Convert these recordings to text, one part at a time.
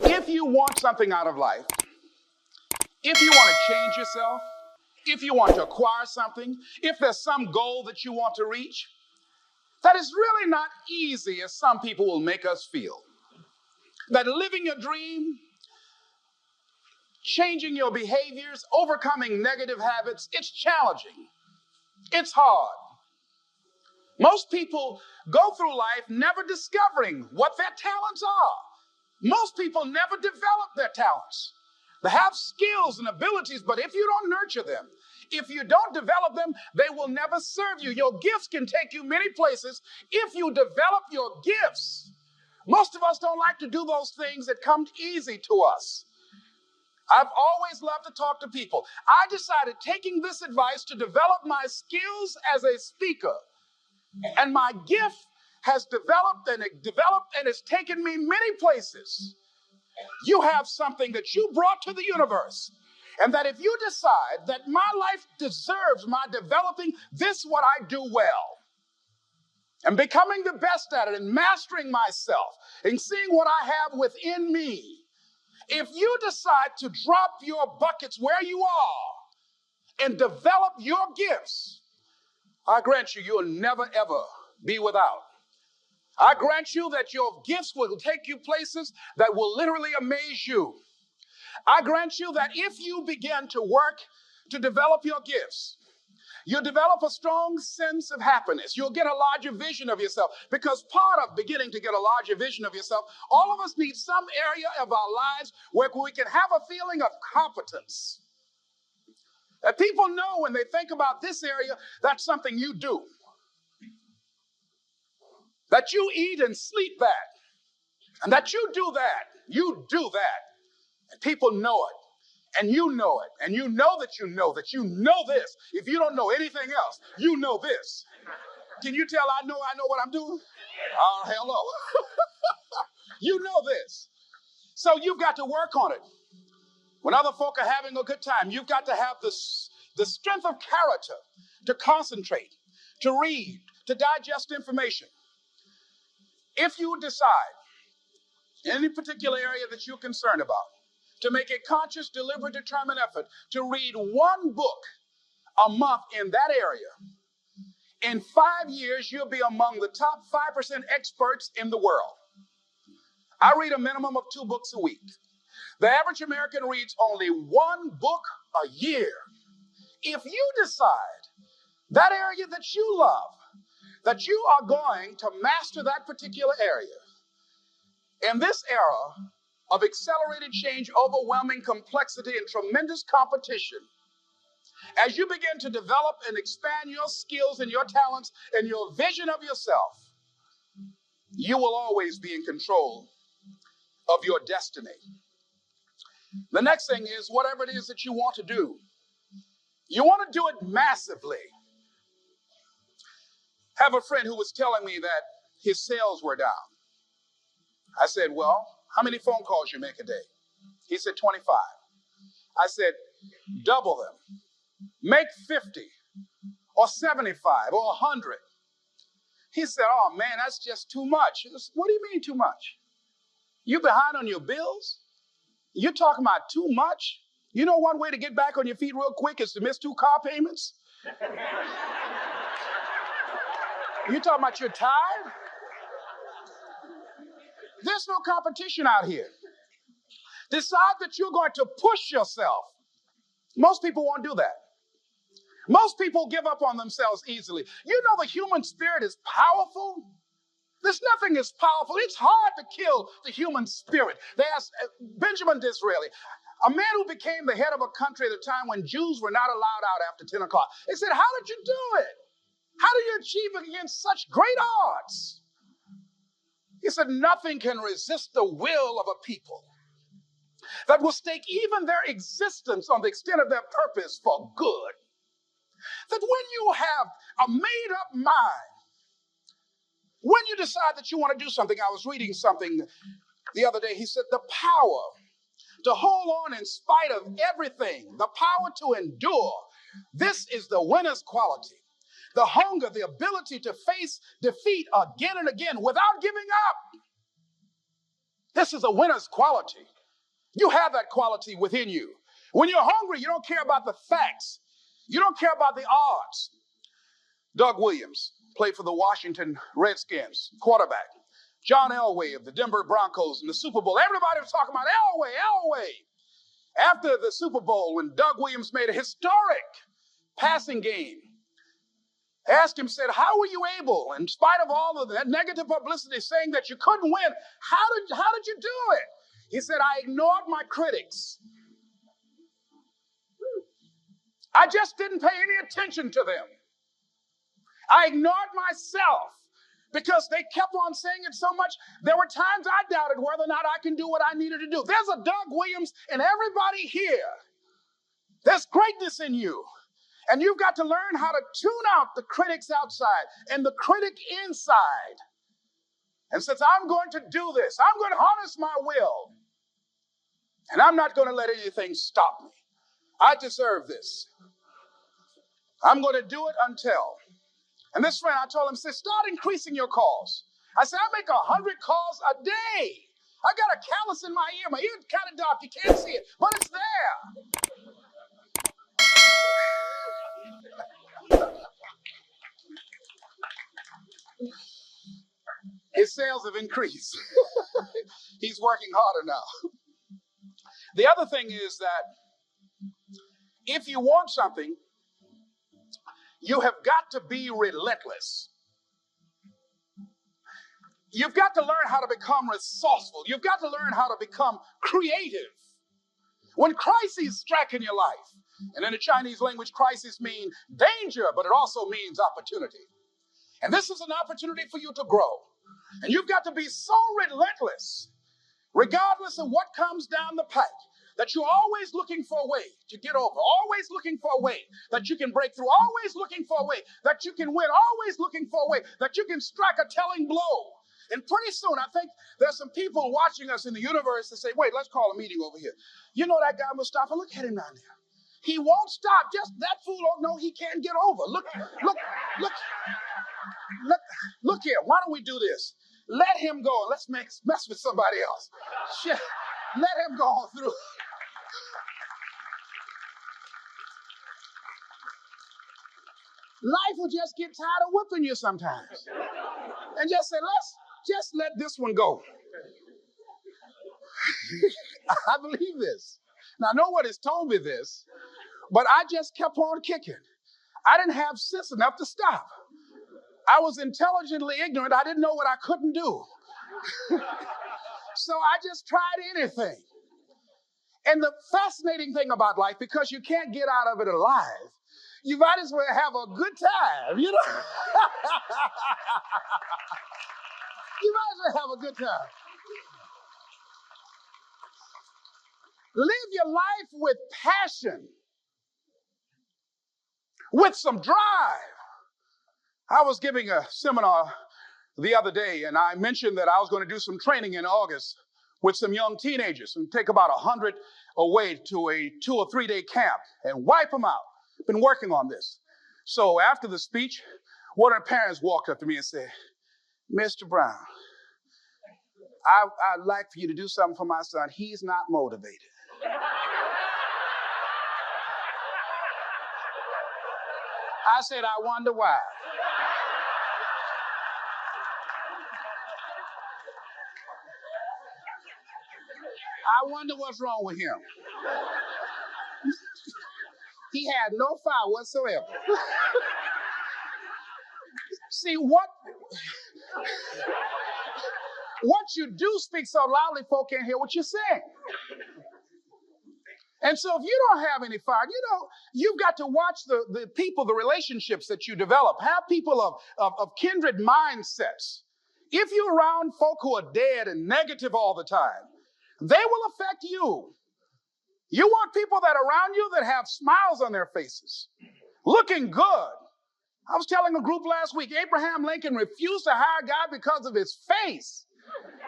If you want something out of life, if you want to change yourself, if you want to acquire something, if there's some goal that you want to reach, that is really not easy as some people will make us feel. That living your dream, changing your behaviors, overcoming negative habits, it's challenging. It's hard. Most people go through life never discovering what their talents are. Most people never develop their talents. They have skills and abilities, but if you don't nurture them, if you don't develop them, they will never serve you. Your gifts can take you many places if you develop your gifts. Most of us don't like to do those things that come easy to us. I've always loved to talk to people. I decided taking this advice to develop my skills as a speaker. And my gift has developed and it's taken me many places. You have something that you brought to the universe. And that if you decide that my life deserves my developing this, what I do well, and becoming the best at it and mastering myself and seeing what I have within me, if you decide to drop your buckets where you are and develop your gifts, I grant you, you'll never, ever be without. I grant you that your gifts will take you places that will literally amaze you. I grant you that if you begin to work to develop your gifts, you'll develop a strong sense of happiness. You'll get a larger vision of yourself, because part of beginning to get a larger vision of yourself, all of us need some area of our lives where we can have a feeling of competence. That people know when they think about this area, that's something you do. That you eat and sleep that. And that you do that. You do that. And people know it. And you know it. And you know that you know this. If you don't know anything else, you know this. Can you tell I know what I'm doing? Oh, hell no. You know this. So you've got to work on it. When other folk are having a good time, you've got to have the strength of character to concentrate, to read, to digest information. If you decide in any particular area that you're concerned about, to make a conscious, deliberate, determined effort to read one book a month in that area, in 5 years, you'll be among the top 5% experts in the world. I read a minimum of 2 books a week. The average American reads only 1 book a year. If you decide that area that you love, that you are going to master that particular area, in this era of accelerated change, overwhelming complexity, and tremendous competition, as you begin to develop and expand your skills and your talents and your vision of yourself, you will always be in control of your destiny. The next thing is, whatever it is that you want to do, you want to do it massively. I have a friend who was telling me that his sales were down. I said, well, how many phone calls you make a day? He said, 25. I said, double them. Make 50 or 75 or 100. He said, oh man, that's just too much. I said, what do you mean too much? You behind on your bills? You're talking about too much? You know one way to get back on your feet real quick is to miss 2 car payments? You talking about you're tired? There's no competition out here. Decide that you're going to push yourself. Most people won't do that. Most people give up on themselves easily. You know the human spirit is powerful. There's nothing as powerful. It's hard to kill the human spirit. They asked Benjamin Disraeli, a man who became the head of a country at a time when Jews were not allowed out after 10 o'clock. They said, how did you do it? How do you achieve it against such great odds? He said, nothing can resist the will of a people that will stake even their existence on the extent of their purpose for good. That when you have a made-up mind, when you decide that you want to do something, I was reading something the other day, he said, the power to hold on in spite of everything, the power to endure, this is the winner's quality. The hunger, the ability to face defeat again and again without giving up. This is a winner's quality. You have that quality within you. When you're hungry, you don't care about the facts. You don't care about the odds. Doug Williams played for the Washington Redskins, quarterback. John Elway of the Denver Broncos in the Super Bowl. Everybody was talking about Elway, Elway. After the Super Bowl, when Doug Williams made a historic passing game, asked him, said, how were you able, in spite of all of that negative publicity saying that you couldn't win, how did you do it? He said, I ignored my critics. I just didn't pay any attention to them. I ignored myself because they kept on saying it so much. There were times I doubted whether or not I can do what I needed to do. There's a Doug Williams in everybody here. There's greatness in you. And you've got to learn how to tune out the critics outside and the critic inside. And since I'm going to do this, I'm going to harness my will. And I'm not going to let anything stop me. I deserve this. I'm going to do it until. And this friend, I told him, said, start increasing your calls. I said, I make 100 calls a day. I got a callus in my ear. My ear's kind of dark. You can't see it, but it's there. His sales have increased. He's working harder now. The other thing is that if you want something, you have got to be relentless. You've got to learn how to become resourceful. You've got to learn how to become creative. When crises strike in your life, and in the Chinese language, crisis means danger, but it also means opportunity. And this is an opportunity for you to grow. And you've got to be so relentless, regardless of what comes down the pike, that you're always looking for a way to get over, always looking for a way that you can break through, always looking for a way that you can win, always looking for a way that you can strike a telling blow. And pretty soon, I think there's some people watching us in the universe that say, wait, let's call a meeting over here. You know that guy Mustafa? Look at him down there. He won't stop. Just that fool don't know he can't get over. Look here. Why don't we do this? Let him go and let's mess with somebody else. Shit. Let him go on through. Life will just get tired of whipping you sometimes. And just say, let's let this one go. I believe this. Now, no one has told me this, but I just kept on kicking. I didn't have sense enough to stop. I was intelligently ignorant. I didn't know what I couldn't do. So I just tried anything. And the fascinating thing about life, because you can't get out of it alive, you might as well have a good time, you know? You might as well have a good time. Live your life with passion, with some drive. I was giving a seminar the other day, and I mentioned that I was going to do some training in August with some young teenagers and take about 100 away to a 2 or 3 day camp and wipe them out. Been working on this. So after the speech, one of the parents walked up to me and said, Mr. Brown, I'd like for you to do something for my son. He's not motivated. I said, I wonder why. I wonder what's wrong with him. He had no fire whatsoever. See, what you do speak so loudly, folk can't hear what you're saying. And so if you don't have any fire, you've got to watch the people, the relationships that you develop. Have people of kindred mindsets. If you're around folk who are dead and negative all the time, they will affect you. You want people that are around you that have smiles on their faces, looking good. I was telling a group last week, Abraham Lincoln refused to hire a guy because of his face.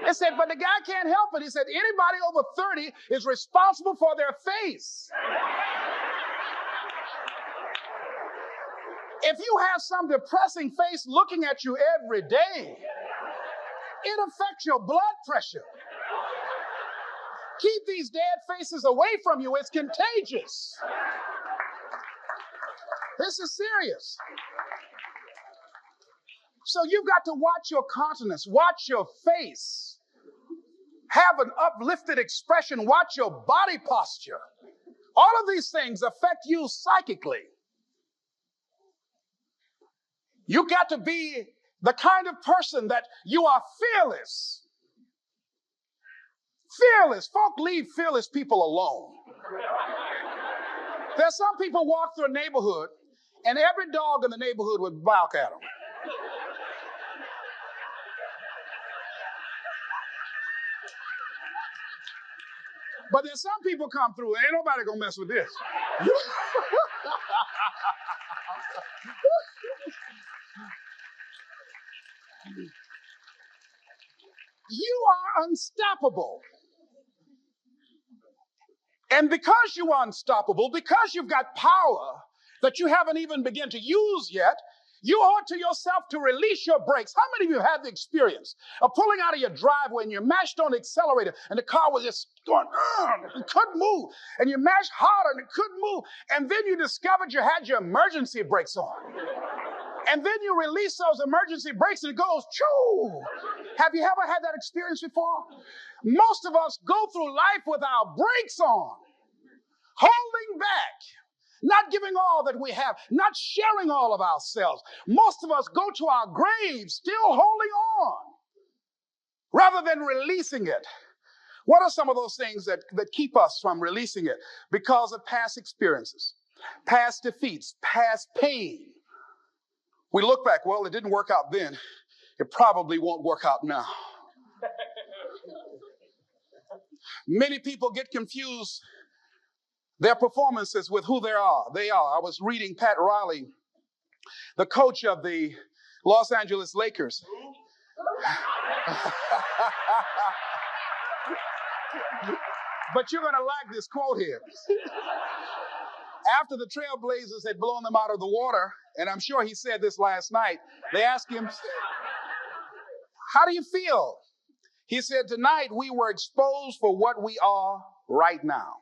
They said, but the guy can't help it. He said, anybody over 30 is responsible for their face. If you have some depressing face looking at you every day, it affects your blood pressure. Keep these dead faces away from you. It's contagious. This is serious. So you've got to watch your countenance, watch your face, have an uplifted expression, watch your body posture. All of these things affect you psychically. You got to be the kind of person that you are fearless. Fearless. Folk leave fearless people alone. There's some people walk through a neighborhood and every dog in the neighborhood would bark at them. But then some people come through and ain't nobody gonna mess with this. You are unstoppable. And because you are unstoppable, because you've got power that you haven't even begun to use yet, you owe it to yourself to release your brakes. How many of you have the experience of pulling out of your driveway and you mashed on the accelerator and the car was just going, it couldn't move. And you mashed harder and it couldn't move. And then you discovered you had your emergency brakes on. And then you release those emergency brakes and it goes, choo. Have you ever had that experience before? Most of us go through life with our brakes on, holding back, not giving all that we have, not sharing all of ourselves. Most of us go to our graves still holding on rather than releasing it. What are some of those things that keep us from releasing it? Because of past experiences, past defeats, past pain. We look back, well, it didn't work out then. It probably won't work out now. Many people get confused their performances with who they are. I was reading Pat Riley, the coach of the Los Angeles Lakers. But you're going to like this quote here. After the Trailblazers had blown them out of the water, and I'm sure he said this last night, they asked him, how do you feel? He said, tonight we were exposed for what we are right now.